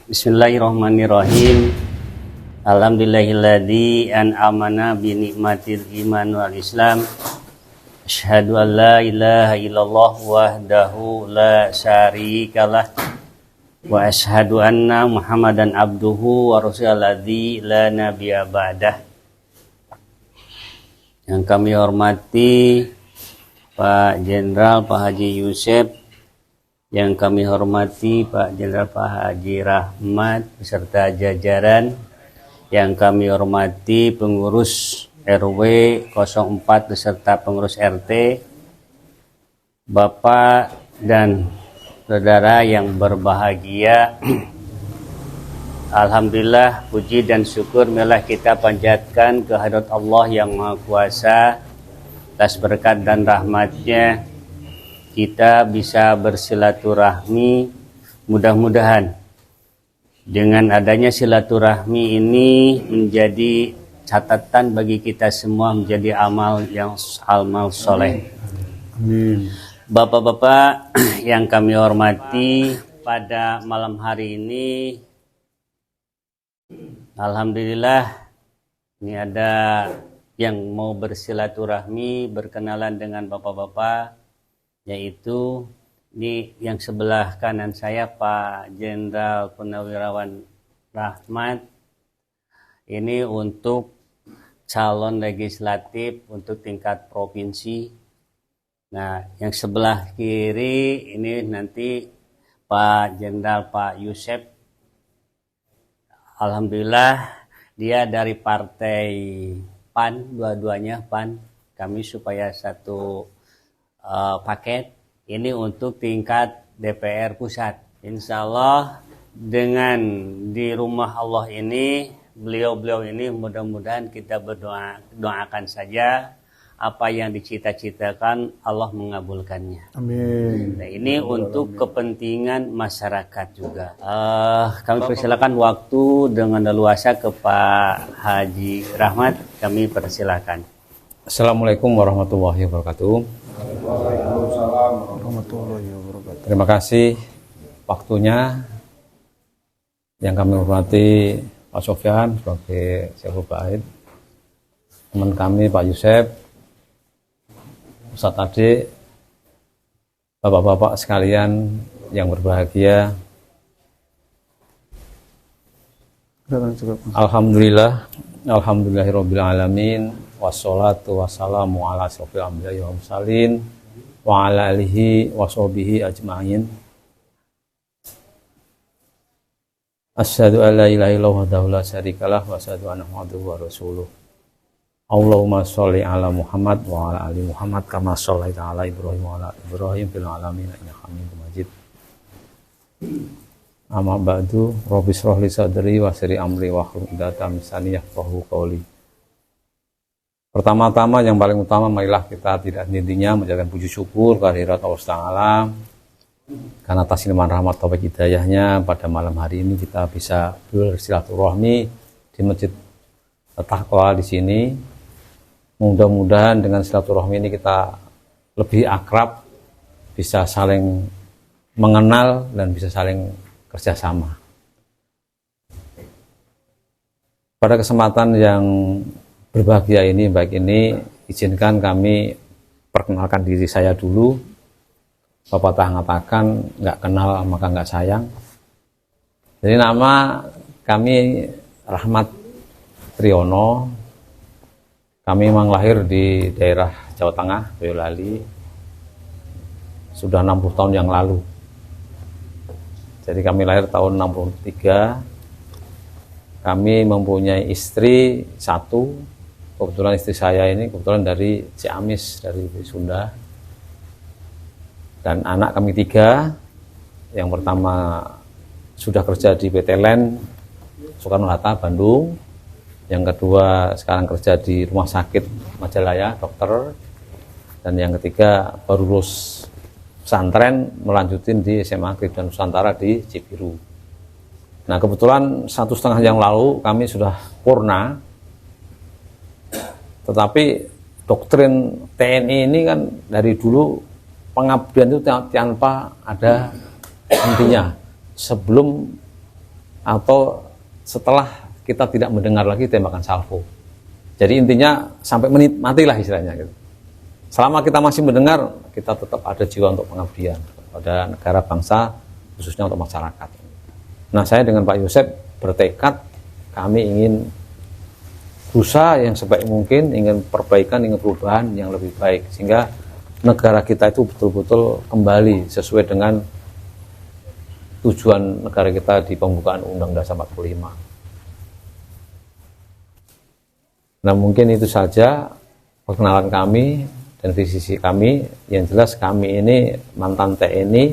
Bismillahirrahmanirrahim. Alhamdulillahilladzi an'amana bi ni'matil iman wal islam. Asyhadu an la ilaha illallah wahdahu la syarikalah wa asyhadu anna Muhammadan abduhu wa rasuluhu la nabiyya ba'dah. Yang kami hormati Pak Jenderal Pak Haji Yusef, yang kami hormati Pak Jenderal Pak Haji Rahmat beserta jajaran, yang kami hormati pengurus RW 04 beserta pengurus RT, Bapak dan saudara yang berbahagia. Alhamdulillah, puji dan syukur marilah kita panjatkan kehadirat Allah yang Maha Kuasa. Atas berkat dan rahmatnya kita bisa bersilaturahmi. Mudah-mudahan dengan adanya silaturahmi ini menjadi catatan bagi kita semua, menjadi amal soleh. Amin. Bapak-bapak yang kami hormati, pada malam hari ini alhamdulillah ini ada yang mau bersilaturahmi, berkenalan dengan bapak-bapak, yaitu ini yang sebelah kanan saya Pak Jenderal Purnawirawan Rahmat. Ini untuk calon legislatif untuk tingkat provinsi. Nah, yang sebelah kiri ini nanti Pak Jenderal Pak Yusef. Alhamdulillah dia dari partai PAN, dua-duanya PAN. Kami supaya satu paket ini untuk tingkat DPR pusat. Insya Allah dengan di rumah Allah ini, beliau-beliau ini mudah-mudahan kita doakan saja apa yang dicita-citakan Allah mengabulkannya. Amin. Nah, ini untuk kepentingan masyarakat juga. Kami persilakan waktu dengan leluasa ke Pak Haji Rahmat. Kami persilakan. Assalamualaikum warahmatullahi wabarakatuh. Waalaikumsalam warahmatullahi wabarakatuh. Terima kasih waktunya. Yang kami hormati Pak Sofyan sebagai Syekhul Bait, teman kami Pak Yusef, Ustadz Adik, bapak-bapak sekalian yang berbahagia. Alhamdulillah, alhamdulillahirabbil alamin, wassalatu wassalamu ala asyrofil anbiya'i wal mursalin wa ala alihi washabihi ajma'in. Asyhadu an la ilaha illallah wahdahu la syarikalah wa asyhadu anna Muhammadan wa rasuluh. Allahumma sholli ala Muhammad wa ala ali Muhammad kama shallaita ala Ibrahim wa ala Ibrahim fil alamin innaka Hamidum Majid. Amma ba'du, rabbi shrah li sadri wa yassir amri wahlul 'uqdatam min lisani yafqahu qawli. Pertama-tama yang paling utama, marilah kita tidak henti-hentinya menjalankan puji syukur kehadirat Allah Ta'ala karena atas limpahan rahmat taufik hidayahnya pada malam hari ini kita bisa bersilaturahmi di Masjid Taqwa di sini. Mudah-mudahan dengan silaturahmi ini kita lebih akrab, bisa saling mengenal dan bisa saling kerjasama. Pada kesempatan yang berbahagia ini, baik ini, izinkan kami perkenalkan diri saya dulu. Bapak mengatakan nggak kenal maka nggak sayang. Jadi nama kami Rahmat Triyono. Kami memang lahir di daerah Jawa Tengah, Boyolali, sudah 60 tahun yang lalu. Jadi kami lahir tahun 63. Kami mempunyai istri satu. Kebetulan istri saya ini kebetulan dari Ciamis, dari Sunda. Dan anak kami 3. Yang pertama sudah kerja di PT Len Soekarno-Hatta, Bandung. Yang kedua sekarang kerja di Rumah Sakit Majalaya, dokter. Dan yang ketiga baru lulus pesantren, melanjutin di SMA Kripto Nusantara di Cibiru. Nah, kebetulan 1,5 yang lalu kami sudah purna. Tetapi doktrin TNI ini kan dari dulu pengabdian itu tanpa ada hentinya. Sebelum atau setelah kita tidak mendengar lagi tembakan salvo. Jadi intinya sampai matilah istilahnya gitu. Selama kita masih mendengar, kita tetap ada jiwa untuk pengabdian pada negara bangsa, khususnya untuk masyarakat. Nah, saya dengan Pak Yosep bertekad kami ingin berusaha yang sebaik mungkin, ingin perbaikan, ingin perubahan yang lebih baik, sehingga negara kita itu betul-betul kembali sesuai dengan tujuan negara kita di pembukaan Undang-Undang Dasar 45. Nah, mungkin itu saja perkenalan kami dan visi kami. Yang jelas kami ini mantan TNI,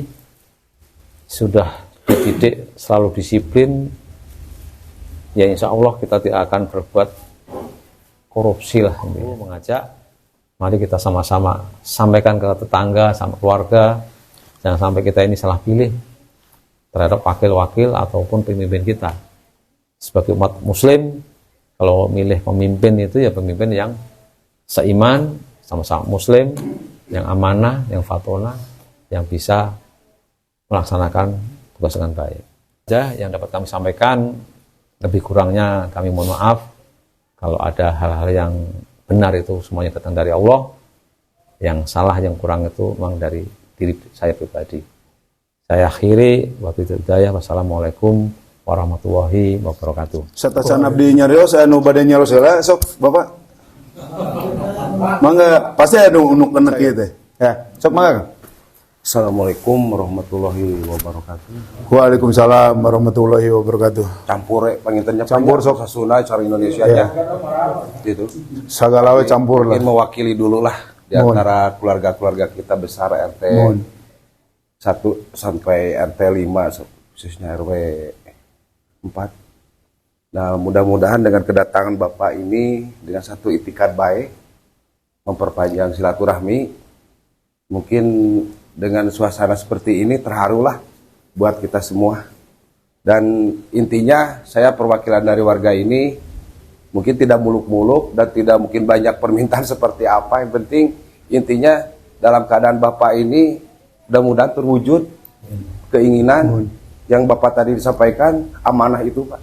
sudah dididik selalu disiplin. Ya insya Allah kita tidak akan berbuat korupsi lah. Mengajak, mari kita sama-sama sampaikan ke tetangga, sama keluarga, jangan sampai kita ini salah pilih terhadap wakil-wakil ataupun pemimpin kita. Sebagai umat muslim, kalau milih pemimpin itu ya pemimpin yang seiman, sama-sama muslim, yang amanah, yang fatona, yang bisa melaksanakan tugas dengan baik. Saja yang dapat kami sampaikan, lebih kurangnya kami mohon maaf. Kalau ada hal-hal yang benar itu semuanya datang dari Allah, yang salah, yang kurang itu memang dari diri saya pribadi. Saya akhiri, wabillahi hidayah, wassalamualaikum warahmatullahi wabarakatuh. Satasan abdi nyarios anu bade nyarios heula sok Bapak. Mangga pasti anu unuk kena kieu teh. Ya, sok mangga. Assalamualaikum warahmatullahi wabarakatuh. Waalaikumsalam warahmatullahi wabarakatuh. Campur pangintennya Campur, sok. Sasuna cara Indonesia Ya. Gitu. Sagala we campur lah. Mungkin mewakili dulu lah di Mohon. antara keluarga-keluarga kita besar RT Mohon. 1 sampai RT 5 khususnya RW 4. Nah, mudah-mudahan dengan kedatangan Bapak ini dengan satu itikad baik memperpanjang silaturahmi, mungkin dengan suasana seperti ini terharulah buat kita semua. Dan intinya saya perwakilan dari warga ini mungkin tidak muluk-muluk dan tidak mungkin banyak permintaan seperti apa. Yang penting intinya dalam keadaan Bapak ini mudah-mudahan terwujud keinginan yang Bapak tadi disampaikan, amanah itu Pak.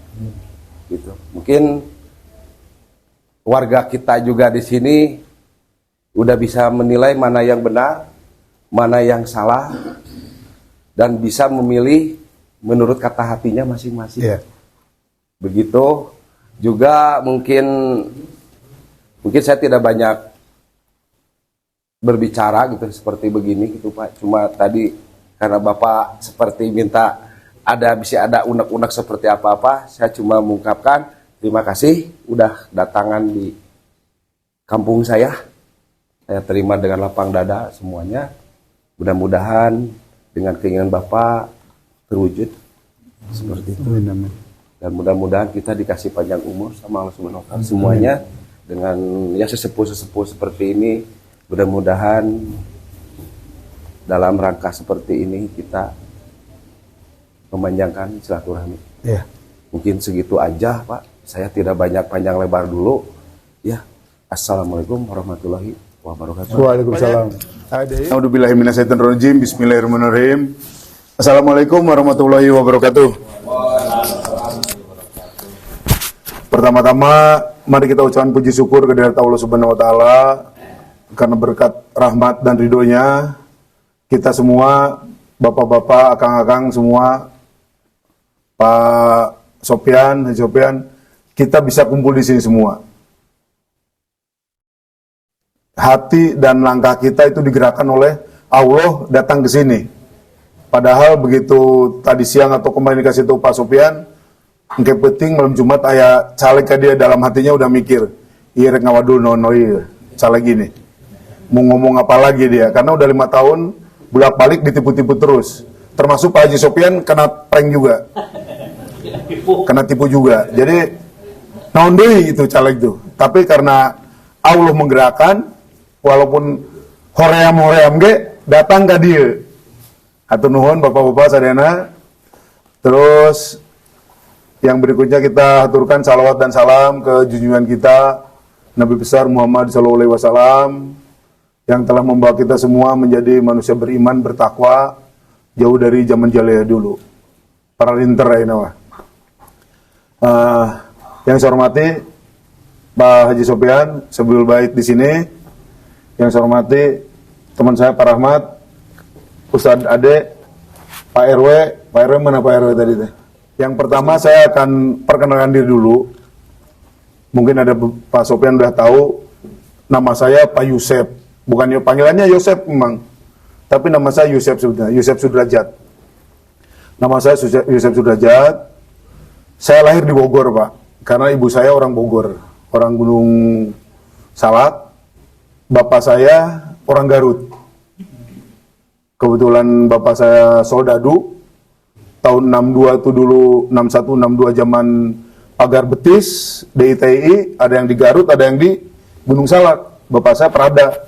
Gitu. Mungkin warga kita juga di sini udah bisa menilai mana yang benar, mana yang salah, dan bisa memilih menurut kata hatinya masing-masing. Iya. Begitu juga mungkin saya tidak banyak berbicara gitu seperti begini gitu Pak. Cuma tadi karena Bapak seperti minta bisa ada unek-unek seperti apa-apa, saya cuma mengungkapkan terima kasih udah datangan di kampung saya. Saya terima dengan lapang dada semuanya. Mudah-mudahan dengan keinginan Bapak terwujud seperti itu. Amin, amin. Dan mudah-mudahan kita dikasih panjang umur sama Allah Subhanahu wa Ta'ala semuanya dengan ya sesepuh-sesepuh seperti ini. Mudah-mudahan dalam rangka seperti ini kita memanjangkan silaturahmi. Iya. Mungkin segitu aja Pak. Saya tidak banyak panjang lebar dulu. Ya. Assalamualaikum warahmatullahi wabarakatuh. Waalaikumsalam. A'udzubillahi minasyaitonir rajim. Bismillahirrahmanirrahim. Assalamualaikum warahmatullahi wabarakatuh. Pertama-tama mari kita ucapkan puji syukur kehadirat Allah Subhanahu wa taala karena berkat rahmat dan ridhonya kita semua, bapak-bapak, akang-akang semua, Pak Sopyan, Haji Sopyan, kita bisa kumpul di sini semua. Hati dan langkah kita itu digerakkan oleh Allah datang ke sini. Padahal begitu tadi siang atau kemarin dikasih tahu Pak Sopyan, engke penting malam Jumat aya caleg dia dalam hatinya udah mikir, iya rek ngawadul nono iya caleg gini. Mau ngomong apa lagi dia? Karena udah 5 tahun bolak-balik ditipu-tipu terus. Termasuk Pak Haji Sopyan kena prank juga. Kena tipu juga. Jadi naon deui itu caleg itu. Tapi karena Allah menggerakkan walaupun hoream-hoream ge datang ke dia. Hatur nuhun bapak-bapak sadayana. Terus yang berikutnya kita haturkan salawat dan salam ke junjungan kita Nabi besar Muhammad SAW yang telah membawa kita semua menjadi manusia beriman, bertakwa jauh dari zaman jahiliyah dulu. Para linter ini wah. Yang saya hormati Pak Haji Sopian, Sebelul Bait di sini. Yang saya hormati teman saya Pak Rahmat, Ustadz Ade, Pak RW. Pak RW mana Pak RW tadi teh? Yang pertama saya akan perkenalkan diri dulu. Mungkin ada Pak Sopian udah tahu, nama saya Pak Yusef. Bukan panggilannya Yosef memang, tapi nama saya Yusef sebetulnya, Yusef Sudrajat. Nama saya Yusef Sudrajat. Saya lahir di Bogor, Pak, karena ibu saya orang Bogor, orang Gunung Salak. Bapak saya orang Garut. Kebetulan bapak saya soldadu. Tahun 62 itu dulu, 61, 62 zaman pagar betis, DITI, ada yang di Garut, ada yang di Gunung Salak. Bapak saya Prada,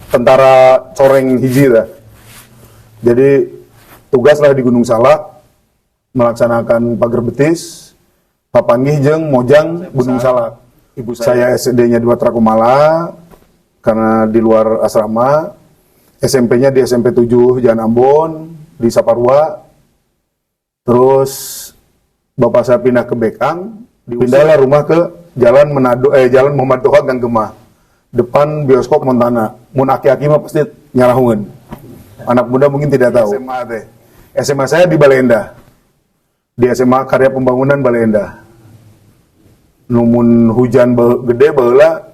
tentara coreng hiji lah. Jadi tugaslah di Gunung Salak, melaksanakan pagar betis, papanggih jeung mojang Gunung Salak. Ibu saya SD-nya di Watrakumala, karena di luar asrama. SMP-nya di SMP 7 Jalan Ambon, di Saparua. Terus bapak saya pindah ke Bekang, dipindahlah rumah ke Jalan Jalan Muhammad Toha Gang Gemah, depan bioskop Montana. Mun aki-aki mah pasti nyarahungeun. Anak muda mungkin tidak tahu. SMA saya di Baleendah. Di SMA Karya Pembangunan Baleendah. Numun hujan gede baheula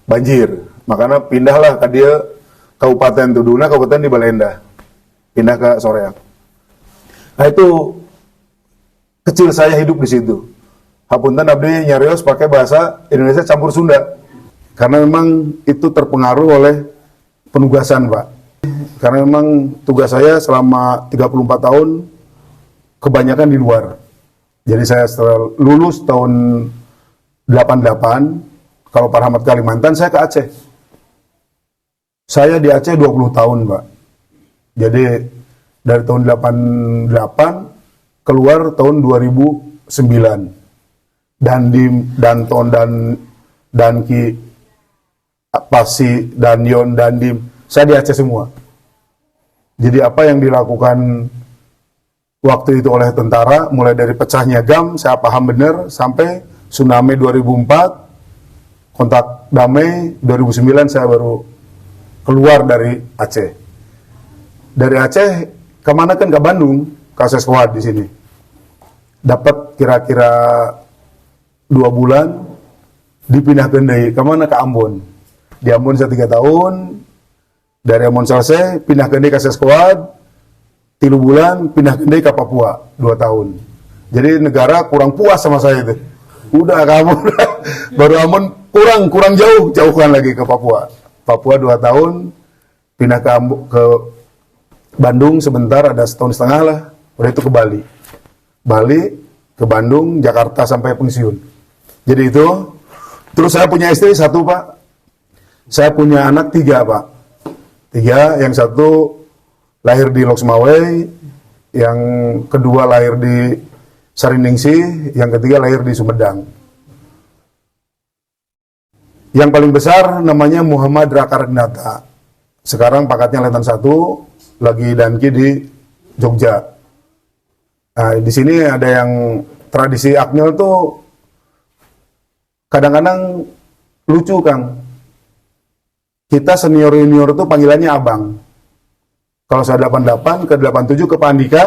banjir. Makanya pindahlah ke dia kabupaten itu. Dulunya kabupaten di Baleendah. Pindah ke Soreang. Nah itu kecil saya hidup di situ. Hapunten abdi nyarios pakai bahasa Indonesia campur Sunda. Karena memang itu terpengaruh oleh penugasan, Pak. Karena memang tugas saya selama 34 tahun kebanyakan di luar. Jadi saya setelah lulus tahun 88, kalau Pak Rahmat Kalimantan, saya ke Aceh. Saya di Aceh 20 tahun, Pak. Jadi dari tahun 88 keluar tahun 2009. Danki, Pasi, Danyon, Dandim, saya di Aceh semua. Jadi apa yang dilakukan waktu itu oleh tentara, mulai dari pecahnya GAM, saya paham benar, sampai tsunami 2004, kontak damai 2009 saya baru keluar dari Aceh. Dari Aceh kemana kan ke Bandung, ke Seskuad di sini. Dapat kira-kira 2 bulan, dipindahkan dari kemana, ke Ambon. Di Ambon saya 3 tahun, dari Ambon selesai, pindahkan dari ke Seskuad, 3 bulan, pindahkan dari ke Papua, 2 tahun. Jadi negara kurang puas sama saya itu. Udah kamu, baru Ambon kurang jauhkan lagi ke Papua. Papua 2 tahun, pindah ke Bandung sebentar, ada setahun setengah lah, udah itu ke Bali. Bali, ke Bandung, Jakarta sampai pensiun. Jadi itu, terus saya punya istri 1, Pak. Saya punya anak 3, Pak. 3, yang 1 lahir di Loksmawe, yang kedua lahir di Sariningsih, yang ketiga lahir di Sumedang. Yang paling besar namanya Muhammad Raka Regnata. Sekarang pangkatnya Letnan 1, lagi danki di Jogja. Nah, di sini ada yang tradisi Akmil tuh kadang-kadang lucu, Kang. Kita senior-junior tuh panggilannya abang. Kalau saya 88 ke 87 ke Pak Andika,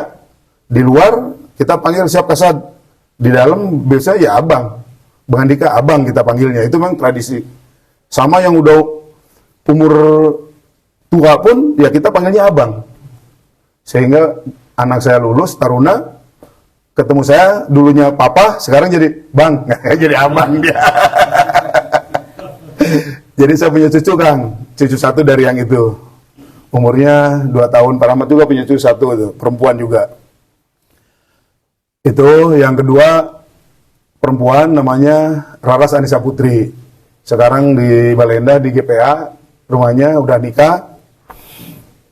di luar kita panggil siap kasad. Di dalam biasanya ya abang. Bang Andika abang kita panggilnya. Itu memang tradisi. Sama yang udah umur tua pun ya kita panggilnya abang. Sehingga anak saya lulus taruna, ketemu saya dulunya papa, sekarang jadi bang, jadi abang dia. Jadi saya punya cucu, Kang, cucu 1 dari yang itu, umurnya 2 tahun. Pak Rahmat juga punya cucu 1 itu, perempuan juga. Itu yang kedua, perempuan namanya Raras Anissa Putri. Sekarang di Baleendah di GPA, rumahnya udah nikah.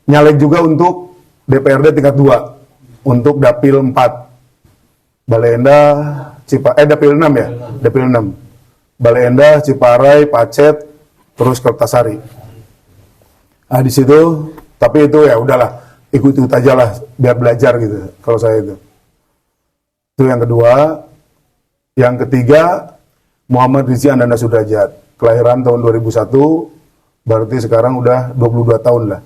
Nyalek juga untuk DPRD tingkat 2, untuk Dapil 4. Baleendah, Dapil 6 ya, Dapil 6. Baleendah, Ciparai, Pacet, terus Kertasari. Nah di situ, tapi itu ya udahlah, ikut-ikut aja lah, biar belajar gitu. Kalau saya itu yang kedua. Yang ketiga, Muhammad Rizky Andanda Sudrajat, kelahiran tahun 2001, berarti sekarang udah 22 tahun lah.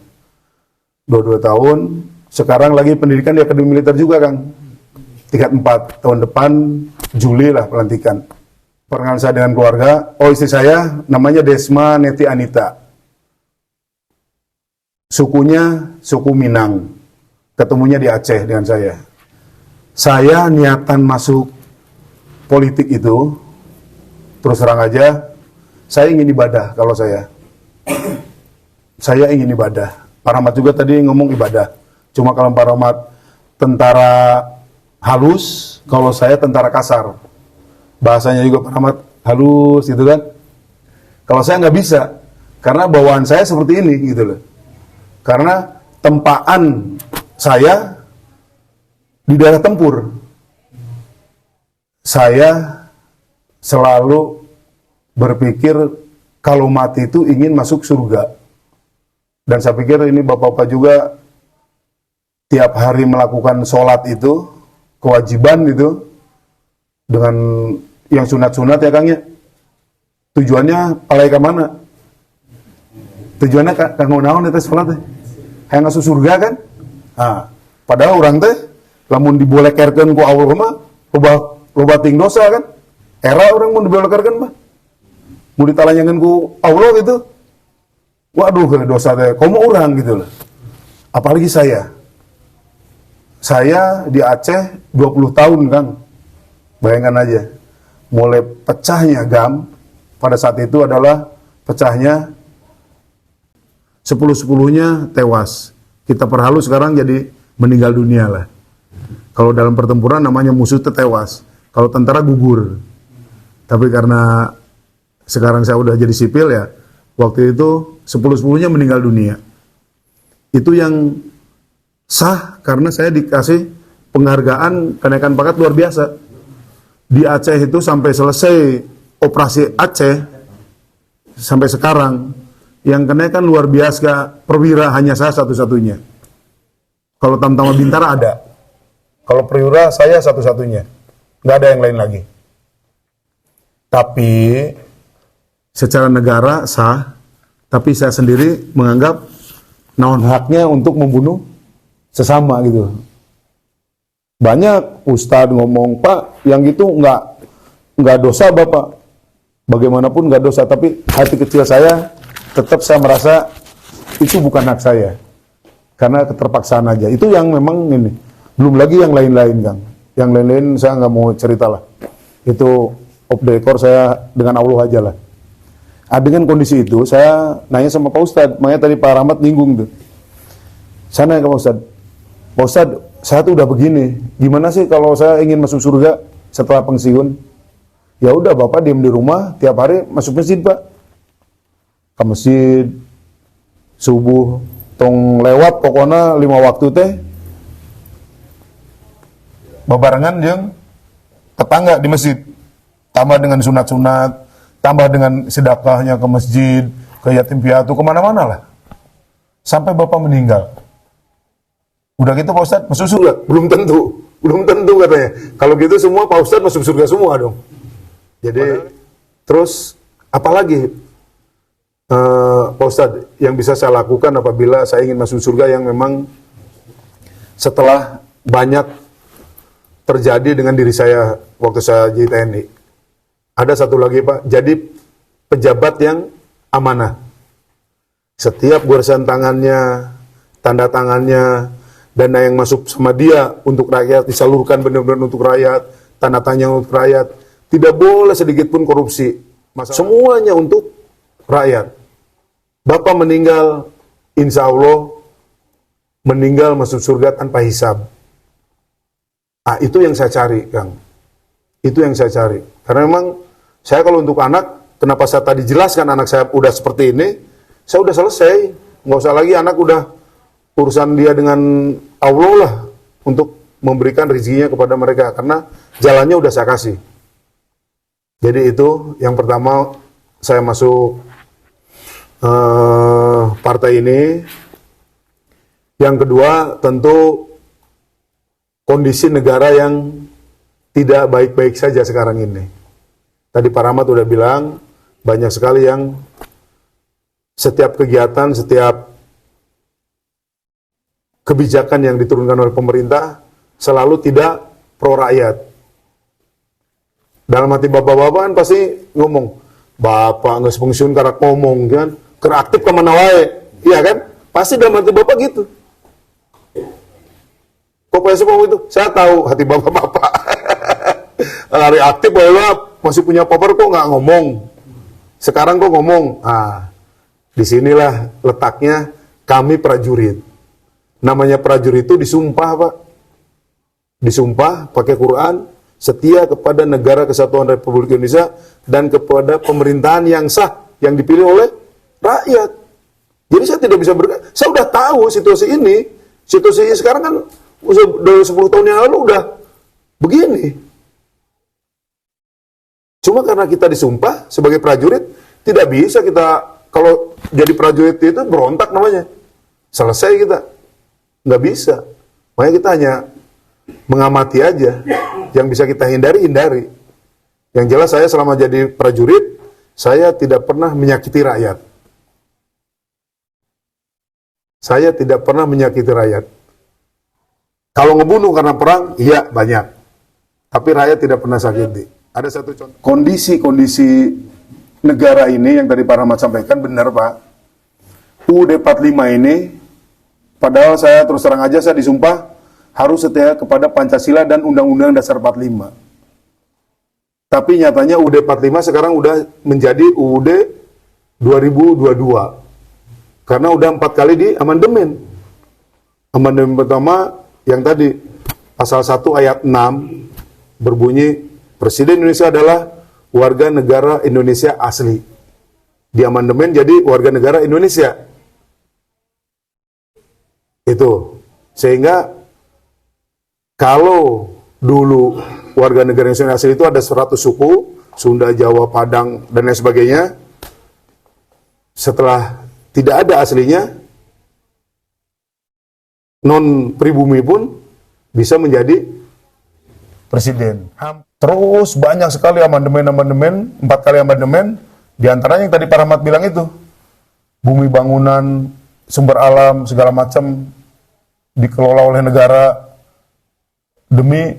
22 tahun, sekarang lagi pendidikan di Akademi Militer juga, Kang. Tingkat 4, tahun depan Juli lah pelantikan. Perkenalan saya dengan keluarga, istri saya namanya Desma Neti Anita. Sukunya suku Minang, ketemunya di Aceh dengan saya. Saya niatan masuk politik itu, terus terang aja, saya ingin ibadah kalau saya. Saya ingin ibadah. Pak Rahmat juga tadi ngomong ibadah. Cuma kalau Pak Rahmat tentara halus, kalau saya tentara kasar. Bahasanya juga Pak Rahmat halus gitu kan. Kalau saya nggak bisa, karena bawaan saya seperti ini gitu loh. Karena tempaan saya di daerah tempur. Saya selalu berpikir kalau mati itu ingin masuk surga. Dan saya pikir ini Bapak-Bapak juga tiap hari melakukan sholat itu, kewajiban itu, dengan yang sunat-sunat ya Kang ya. Tujuannya palai ke mana? Tujuannya kanggo naon eta sholat teh? Hayang masuk surga kan? Nah, padahal orang teh lamun dibolekerkeun ku Allah mah loba ting dosa kan? Era orang mun dibolekerkeun mah. Mun ditalanyangeun ku Allah gitu. Waduh, dosa teh komo urang gitu loh. Apalagi saya. Saya di Aceh 20 tahun, Kang. Bayangkan aja. Mulai pecahnya GAM pada saat itu adalah pecahnya 10-10-nya tewas. Kita perhalus sekarang jadi meninggal dunia lah. Kalau dalam pertempuran namanya musuh tewas. Kalau tentara gugur. Tapi karena sekarang saya udah jadi sipil ya, waktu itu 10-10-nya meninggal dunia. Itu yang sah karena saya dikasih penghargaan kenaikan pangkat luar biasa. Di Aceh itu sampai selesai operasi Aceh, sampai sekarang, yang kenaikan luar biasa perwira hanya saya satu-satunya. Kalau Tamtama Bintara ada. Kalau perwira saya satu-satunya. Nggak ada yang lain lagi. Tapi secara negara sah, tapi saya sendiri menganggap naon haknya untuk membunuh sesama gitu. Banyak ustadz ngomong, Pak, yang gitu nggak dosa Bapak. Bagaimanapun nggak dosa, tapi hati kecil saya tetap saya merasa itu bukan hak saya. Karena keterpaksaan aja. Itu yang memang ini. Belum lagi yang lain-lain, Kang. Yang lain-lain saya nggak mau cerita lah. Itu off the record saya dengan Allah aja lah. Dengan kondisi itu, saya nanya sama Pak Ustadz. Makanya tadi Pak Rahmat nyinggung tuh. Saya nanya ke Pak Ustadz, saya tuh udah begini. Gimana sih kalau saya ingin masuk surga setelah pensiun? Ya udah Bapak diam di rumah, tiap hari masuk masjid Pak. Ke masjid, subuh, tong lewat, pokoknya 5 waktu teh. Babarengan yang tetangga di masjid. Tambah dengan sunat-sunat, tambah dengan sedekahnya ke masjid, ke yatim piatu, kemana-mana lah. Sampai Bapak meninggal. Udah gitu Pak Ustadz masuk surga? Belum tentu katanya. Kalau gitu semua Pak Ustadz masuk surga semua dong. Jadi, terus apalagi Pak Ustadz yang bisa saya lakukan apabila saya ingin masuk surga yang memang setelah banyak terjadi dengan diri saya waktu saya jadi TNI. Ada satu lagi Pak, jadi pejabat yang amanah. Setiap goresan tangannya, tanda tangannya, dana yang masuk sama dia untuk rakyat, disalurkan benar-benar untuk rakyat, tanda tangan untuk rakyat. Tidak boleh sedikit pun korupsi. Semuanya untuk rakyat. Bapak meninggal, insya Allah, meninggal masuk surga tanpa hisab. Itu yang saya cari, Kang. Itu yang saya cari. Karena memang, saya kalau untuk anak, kenapa saya tadi jelaskan anak saya udah seperti ini, saya udah selesai. Nggak usah lagi anak udah urusan dia dengan Allah lah untuk memberikan rezekinya kepada mereka. Karena jalannya udah saya kasih. Jadi itu yang pertama saya masuk partai ini. Yang kedua tentu kondisi negara yang tidak baik-baik saja sekarang ini. Tadi Pak Rahmat udah bilang, banyak sekali yang setiap kegiatan, setiap kebijakan yang diturunkan oleh pemerintah selalu tidak pro rakyat. Dalam hati bapak-bapak kan pasti ngomong, bapak nggak pensiun karena ngomong kan, keraktif kemana wae, iya kan? Pasti dalam hati bapak gitu. Kok PSI ngomong itu? Saya tahu hati bapak-bapak. Lari aktif bahwa masih punya power kok nggak ngomong. Sekarang kok ngomong. Ah, disinilah letaknya kami prajurit. Namanya prajurit itu disumpah, Pak. Disumpah pakai Quran, setia kepada negara kesatuan Republik Indonesia dan kepada pemerintahan yang sah yang dipilih oleh rakyat. Jadi saya tidak bisa saya udah tahu situasi ini. Situasi sekarang kan udah 10 tahun yang lalu udah begini. Cuma karena kita disumpah sebagai prajurit, tidak bisa kita, kalau jadi prajurit itu berontak namanya. Selesai kita. Nggak bisa. Makanya kita hanya mengamati aja. Yang bisa kita hindari, hindari. Yang jelas saya selama jadi prajurit, saya tidak pernah menyakiti rakyat. Saya tidak pernah menyakiti rakyat. Kalau ngebunuh karena perang, iya banyak. Tapi rakyat tidak pernah sakiti. Ada satu contoh. Kondisi negara ini yang tadi Pak Rahmat sampaikan benar, Pak. UUD 45 ini, padahal saya terus terang aja saya disumpah harus setia kepada Pancasila dan Undang-Undang Dasar 45. Tapi nyatanya UUD 45 sekarang udah menjadi UUD 2022. Karena udah 4 kali di amandemen. Amandemen pertama yang tadi pasal 1 ayat 6 berbunyi Presiden Indonesia adalah warga negara Indonesia asli. Di amandemen jadi warga negara Indonesia. Itu. Sehingga kalau dulu warga negara Indonesia asli itu ada 100 suku, Sunda, Jawa, Padang, dan lain sebagainya. Setelah tidak ada aslinya, non pribumi pun bisa menjadi presiden. Terus banyak sekali amandemen, 4 kali amandemen, diantaranya yang tadi Pak Rahmat bilang itu, bumi bangunan, sumber alam, segala macam dikelola oleh negara demi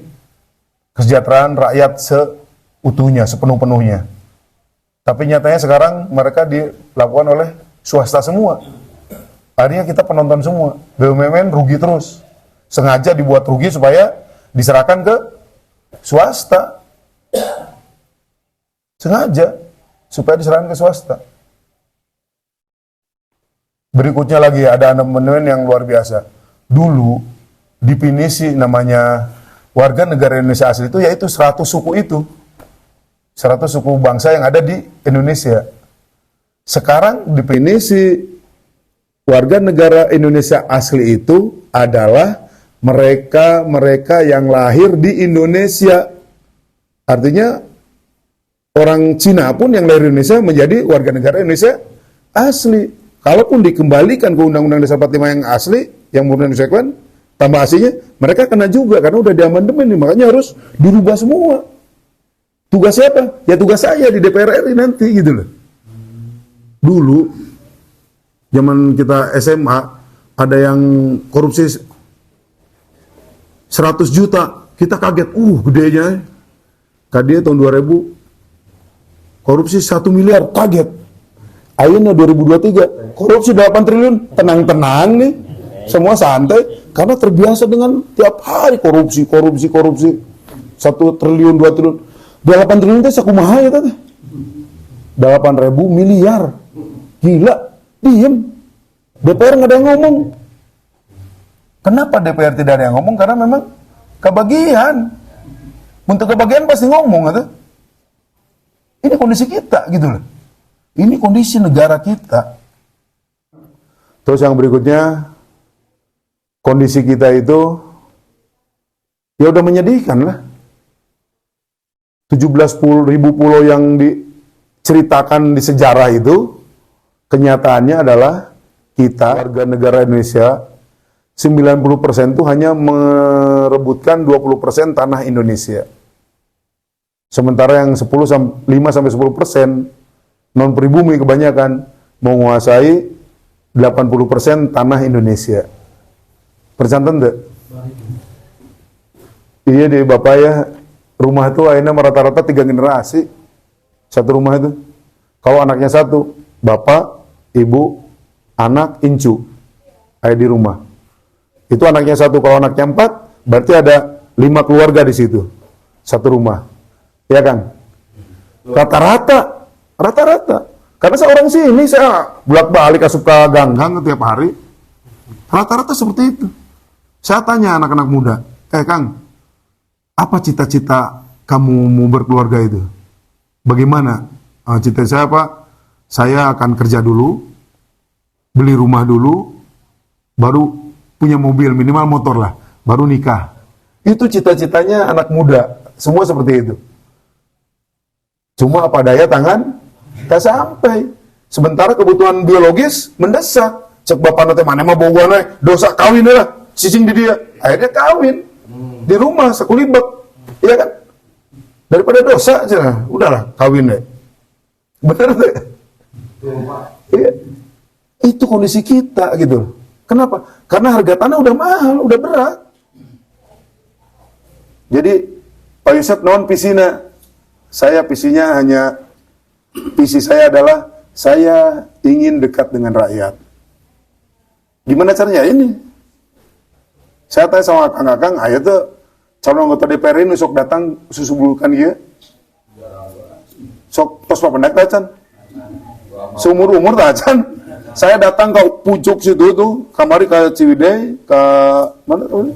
kesejahteraan rakyat seutuhnya, sepenuh-penuhnya. Tapi nyatanya sekarang mereka dilakukan oleh swasta semua. Akhirnya kita penonton semua. BUMN rugi terus. Sengaja dibuat rugi supaya diserahkan ke swasta. Sengaja supaya diserahkan ke swasta. Berikutnya lagi ada amandemen yang luar biasa. Dulu definisi namanya warga negara Indonesia asli itu yaitu 100 suku itu. 100 suku bangsa yang ada di Indonesia. Sekarang definisi warga negara Indonesia asli itu adalah mereka yang lahir di Indonesia. Artinya orang Cina pun yang lahir di Indonesia menjadi warga negara Indonesia asli. Kalaupun dikembalikan ke Undang-Undang Dasar 45 yang asli, yang murni konsekuen, tambah aslinya, mereka kena juga karena udah diamandemen, makanya harus dirubah semua. Tugas siapa? Ya tugas saya di DPR RI nanti gitu loh. Dulu zaman kita SMA ada yang korupsi 100 juta, kita kaget, gedenya. Kadia tahun 2000 korupsi 1 miliar, kaget. Akhirnya 2023 korupsi 8 triliun, tenang-tenang nih. Semua santai karena terbiasa dengan tiap hari korupsi. 1 triliun, 2 triliun. 8 triliun itu sakumaha ya tadi. 8.000 miliar. Gila, diem. DPR nggak ada yang ngomong. Kenapa DPR tidak ada yang ngomong? Karena memang kebagian. Untuk kebagian pasti ngomong, gitu. Ini kondisi kita, gitu loh. Ini kondisi negara kita. Terus yang berikutnya, kondisi kita itu, ya udah menyedihkan lah. 17.000 pulau yang diceritakan di sejarah itu, kenyataannya adalah kita, warga negara Indonesia, 90% itu hanya merebutkan 20% tanah Indonesia. Sementara yang 5-10% non pribumi kebanyakan menguasai 80% tanah Indonesia. Percantan enggak? Iya deh Bapak ya, rumah itu akhirnya rata-rata 3 generasi. Satu rumah itu. Kalau anaknya satu, bapak, ibu, anak, incu. Ada di rumah. Itu anaknya satu. Kalau anaknya 4, berarti ada 5 keluarga di situ. Satu rumah. Ya kan? Rata-rata. Karena seorang sini, saya bolak-balik asup ke ganggang tiap hari. Rata-rata seperti itu. Saya tanya anak-anak muda, Kang, apa cita-cita kamu mau berkeluarga itu? Bagaimana? Cita saya apa? Saya akan kerja dulu, beli rumah dulu, baru punya mobil, minimal motor lah, baru nikah. Itu cita-citanya anak muda, semua seperti itu. Cuma apa daya tangan, tak sampai. Sementara kebutuhan biologis mendesak. Cek bapak nanti mana mah bawa dosa kawin lah, cicing di dia. Akhirnya kawin di rumah sekulibet, iya kan? Daripada dosa aja, udahlah kawin deh. Benar deh. Iya. Itu kondisi kita gitu. Kenapa? Karena harga tanah udah mahal, udah berat. Jadi Pak Yusuf non pisina. Saya visinya visi saya adalah saya ingin dekat dengan rakyat. Gimana caranya ini? Saya tanya sama akang-akang, ayo tuh calon anggota DPR ini sok datang susubulkan dia. Sok tos papendak tacan. Seumur-umur tacan. Saya datang ke pucuk situ tuh, kamari ke Ciwidey, ke mana tuh?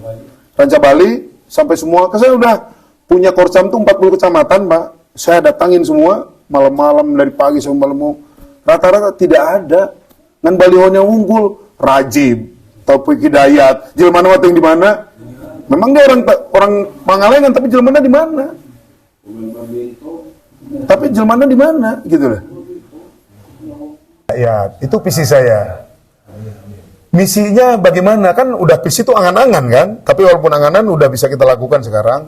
Ranca Bali, sampai semua. Saya udah punya Korsam tuh 40 kecamatan, Pak. Saya datangin semua, malam-malam dari pagi sampai malam. Rata-rata tidak ada. Ngan balihonya unggul, Rajib, Taufik Hidayat, jelmana wating di mana? Memang dia orang Pangalengan, tapi jelmana di mana? Tapi jelmana di mana? Gitu lah. Ya, itu visi saya. Misinya bagaimana? Kan udah visi itu angan-angan kan? Tapi walaupun anganan udah bisa kita lakukan sekarang.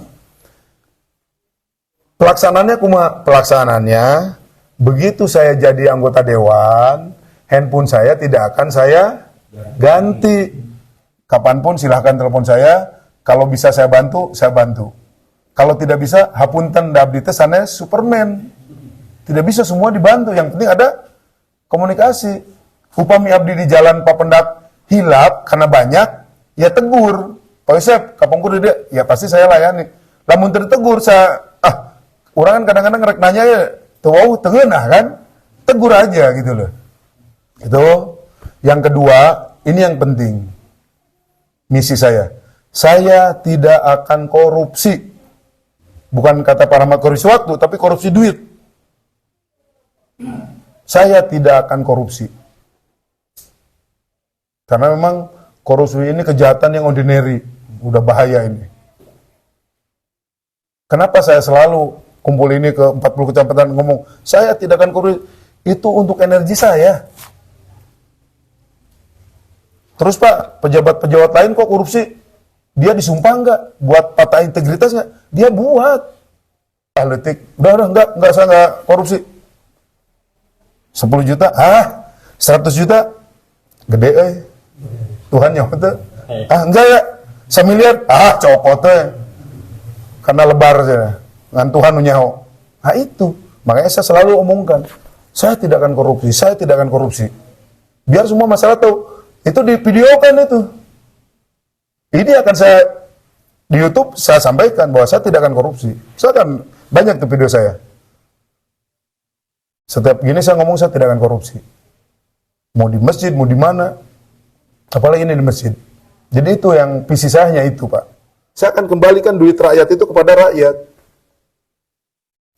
Pelaksanaannya, begitu saya jadi anggota dewan, handphone saya tidak akan saya ganti. Kapanpun silahkan telepon saya. Kalau bisa saya bantu, saya bantu. Kalau tidak bisa, hapunten dabdi teh sanes Superman. Tidak bisa semua dibantu. Yang penting ada komunikasi. Upami abdi di jalan papendak hilap karena banyak, ya tegur. Pak Yusuf, kapan kudu dia? Ya pasti saya layani. Lamun tertegur, saya orang kan kadang-kadang ngerek nanya ya, tuh tengenah kan? Tegur aja gitu loh. Itu. Yang kedua, ini yang penting. Misi saya. Saya tidak akan korupsi. Bukan kata Pak Rahmat korupsi waktu, tapi korupsi duit. Saya tidak akan korupsi. Karena memang korupsi ini kejahatan yang ordinary. Udah bahaya ini. Kenapa saya selalu kumpul ini ke 40 kecamatan ngomong, saya tidak akan korupsi. Itu untuk energi saya. Terus Pak, pejabat-pejabat lain kok korupsi? Dia disumpah nggak? Buat patah integritas nggak? Dia buat. Letik, udah, enggak, saya nggak korupsi. 10 juta, 100 juta, gede Tuhan nyawa tuh. Enggak ya, 1 miliar, copot karena lebar saja. Ngan Tuhan nyawa. Itu, makanya saya selalu omongkan, saya tidak akan korupsi. Biar semua masalah tahu. Itu di videokan itu. Ini akan saya di YouTube saya sampaikan bahwa saya tidak akan korupsi. Saya akan banyak tuh video saya. Setiap gini saya ngomong saya tidak akan korupsi. Mau di masjid, mau di mana. Apalagi ini di masjid. Jadi itu yang visi saya itu, Pak. Saya akan kembalikan duit rakyat itu kepada rakyat.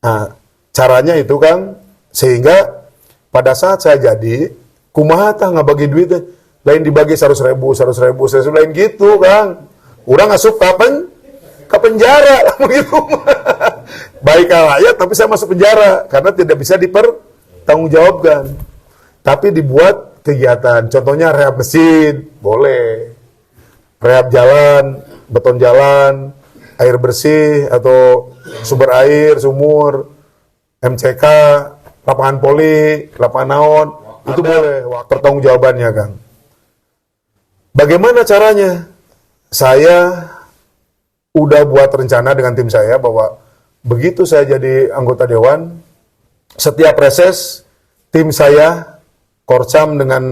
Nah, caranya itu Kang, sehingga pada saat saya jadi, kumaha tah ngabagi duitnya, lain dibagi 100.000, lain gitu Kang. Urang asup kapan? Ke penjara begitu. Baik rakyat tapi saya masuk penjara karena tidak bisa dipertanggungjawabkan. Tapi dibuat kegiatan, contohnya rehab mesin, boleh. Rehab jalan, beton jalan, air bersih atau sumber air, sumur, MCK, lapangan poli, lapangan naon, itu boleh pertanggungjawabannya, Kang. Bagaimana caranya? Saya udah buat rencana dengan tim saya bahwa begitu saya jadi anggota dewan, setiap reses tim saya Korsam dengan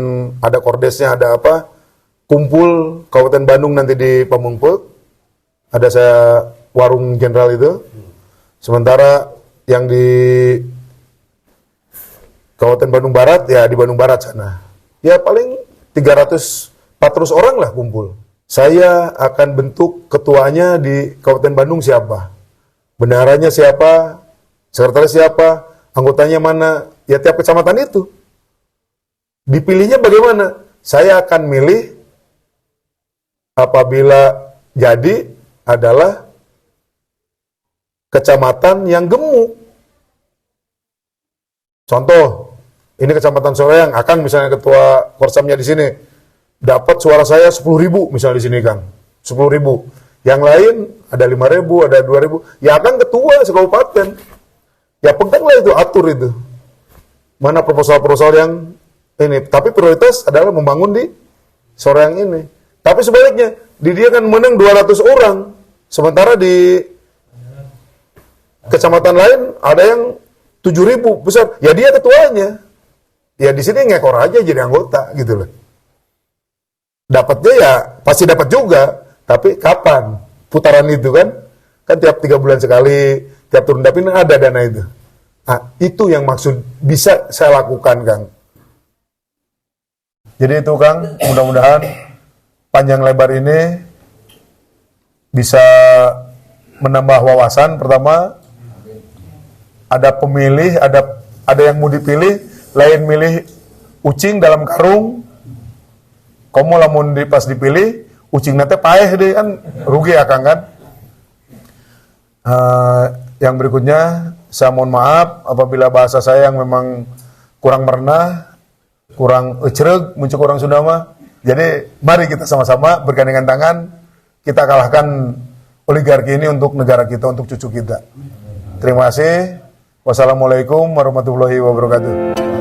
ada kordesnya, ada apa, kumpul Kabupaten Bandung nanti di Pamengpeuk, ada saya warung jenderal itu, sementara yang di Kabupaten Bandung Barat ya di Bandung Barat sana, ya paling 300-400 orang lah kumpul. Saya akan bentuk ketuanya di Kabupaten Bandung siapa, bendaharanya siapa, sekretaris siapa, anggotanya mana, ya tiap kecamatan itu. Dipilihnya bagaimana? Saya akan milih apabila jadi adalah kecamatan yang gemuk. Contoh, ini kecamatan Soreang, Akang misalnya ketua Korsamnya di sini, dapat suara saya 10.000 misalnya di sini, Kang. 10.000. Yang lain ada 5.000, ada 2.000. Ya Akang ketua sekabupaten. Ya peganglah itu, atur itu. Mana proposal-proposal yang ini. Tapi prioritas adalah membangun di Soreang ini. Tapi sebaliknya, di dia kan menang 200 orang. Sementara di kecamatan lain ada yang 7.000 besar. Ya dia ketuanya. Ya di sini ngekor aja jadi anggota gitu loh. Dapatnya ya pasti dapat juga, tapi kapan putaran itu kan? Kan tiap 3 bulan sekali, tiap turun dapil ada dana itu. Nah, itu yang maksud bisa saya lakukan, Kang. Jadi itu, Kang, mudah-mudahan panjang lebar ini bisa menambah wawasan. Pertama, ada pemilih, ada yang mau dipilih, lain milih ucing dalam karung. Komo lamun pas dipilih, ucing nate paeh deh kan, rugi Akang kan. Yang berikutnya, saya mohon maaf apabila bahasa saya yang memang kurang merenah, kurang ecreg, muncul orang Sunda mah. Jadi mari kita sama-sama bergandengan tangan, kita kalahkan oligarki ini untuk negara kita, untuk cucu kita. Terima kasih. Wassalamualaikum warahmatullahi wabarakatuh.